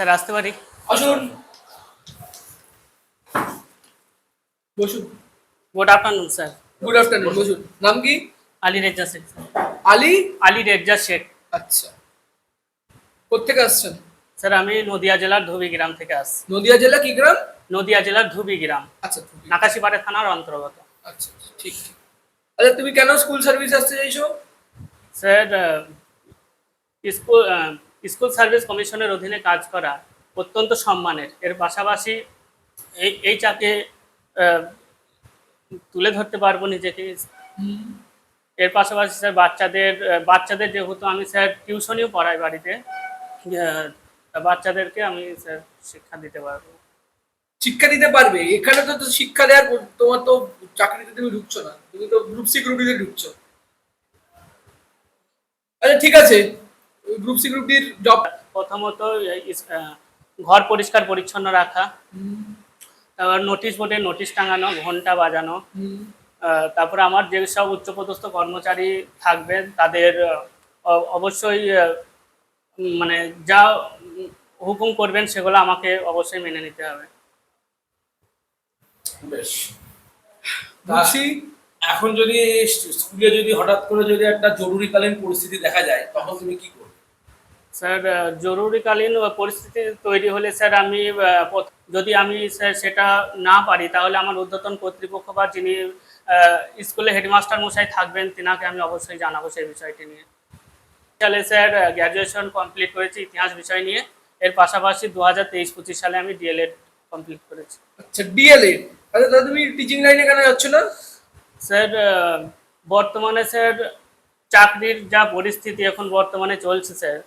Sir আসতে পারি? আসুন, বসুন। Good afternoon sir. Good afternoon, বসুন। নাম কি? আলী রেজ্জা শেখ স্যার। আলী? আলী রেজ্জা শেখ। আচ্ছা, কোত্থেকে আসছেন? স্যার আমি নদিয়া জেলার ধুবি গ্রাম থেকে আসছি। নদিয়া জেলা কি গ্রাম? নদিয়া জেলার ধুবি গ্রাম, আচ্ছা, তুমি। নাকাশিপাড়া থানার অন্তর্গত। আচ্ছা, ঠিক ঠিক। আচ্ছা, তুমি কেন স্কুল সার্ভিস আসতে চাইছো? স্যার স্কুল স্কুল সার্ভিস কমিশনের অধীনে কাজ করা অত্যন্ত সম্মানের। এর পাশাপাশি এই চাপে আহ, তুলে ধরতে পারবো নিজেকে। এর পাশাপাশি স্যার বাচ্চাদের যেহেতু আমি স্যার টিউশনিও পড়াই বাড়িতে, বাচ্চাদেরকে আমি স্যার শিক্ষা দিতে পারবো। শিক্ষা দিতে পারবে? এখানে তো শিক্ষা দেওয়ার তোমার তো চাকরিতে তুমি ঢুকছো না, তুমি তো গ্রুপ সি গ্রুপ ডিতে ঢুকছো। আচ্ছা, ঠিক আছে। গ্রুপ সি গ্রুপ ডির জব। প্রথমত ঘর পরিষ্কার পরিচ্ছন্ন রাখা, তারপর নোটিশ বোর্ডে নোটিশ টাঙানো, ঘন্টা বাজানো, তারপরে আমার যেসব উচ্চপদস্থ কর্মচারী থাকবেন তাদের অবশ্যই মানে যা হুকুম করবেন সেগুলো আমাকে অবশ্যই মেনে নিতে হবে। বেশ। Group C. এখন যদি স্কুলে যদি হঠাৎ করে যদি একটা জরুরিকালীন পরিস্থিতি দেখা যায় তখন তুমি কি করবে? স্যার জরুরিকালীন পরিস্থিতি তৈরি হলে স্যার আমি যদি আমি স্যার সেটা না পারি তাহলে আমার ঊর্ধ্বতন কর্তৃপক্ষ বা যিনি স্কুলে হেডমাস্টার মশাই থাকবেন তিনাকে আমি অবশ্যই জানাবো সেই বিষয়টি নিয়ে। সালে স্যার গ্র্যাজুয়েশন কমপ্লিট করেছি ইতিহাস বিষয় নিয়ে। এর পাশাপাশি 2023-25 সালে আমি ডিএলএড কমপ্লিট করেছি। আচ্ছা, ডিএলএড। আচ্ছা, তাহলে তুমি টিচিং লাইনে কেন যাচ্ছ না? স্যার বর্তমানে স্যার চাকরির যা পরিস্থিতি এখন বর্তমানে চলছে স্যার,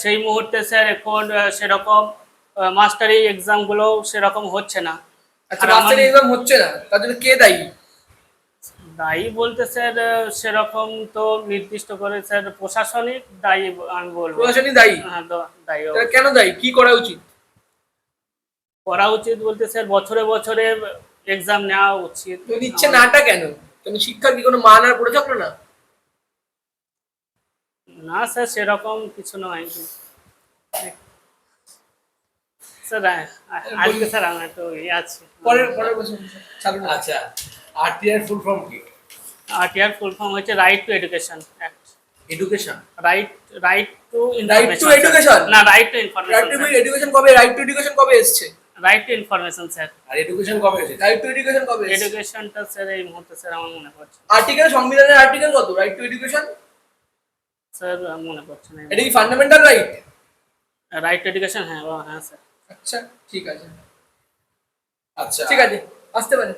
সেই মুহূর্তে স্যার এখন সেরকম মাস্টারি এক্সামগুলো সেরকম হচ্ছে না। আচ্ছা, মাস্টার এক্সাম হচ্ছে না, তার জন্য কে দায়ী? দায়ী বলতে স্যার সেরকম তো নির্দিষ্ট করে স্যার প্রশাসনিক দায়ী আমি বলবো। প্রশাসনিক দায়ী? হ্যাঁ, দায়ী কেন দায়ী? কি করা উচিত? করা উচিত বলতে স্যার বছরে বছরে এক্সাম নেওয়া উচিত। নিচ্ছে নাটা কেন? তুমি শিক্ষার কি কোনো মান আর পড়ে থাকলো না? না স্যার সেরকম কিছু নয় স্যার। আজকে স্যার আমি একটু আছি। পরের বছর। আচ্ছা, আরটিআর ফুল ফর্ম কি? আরটিআর ফুল ফর্ম হচ্ছে right to education act. Education? Right to education না, right to information. Right to education কবে? রাইট টু এডুকেশন কবে এসেছে? Right to information sir. আর এডুকেশন কবে এসেছে? রাইট টু এডুকেশন কবে এসেছে? এডুকেশনটা স্যার এই মুহূর্তে স্যার আমার মনে পড়ছে আর্টিকেল, সংবিধানের আর্টিকেল কত? রাইট টু এডুকেশন স্যার, মনে পড়ছে না। এটা কি fundamental right? Right to education, হ্যাঁ হ্যাঁ স্যার। আচ্ছা, ঠিক আছে। আচ্ছা, ঠিক আছে, আসতে পারে।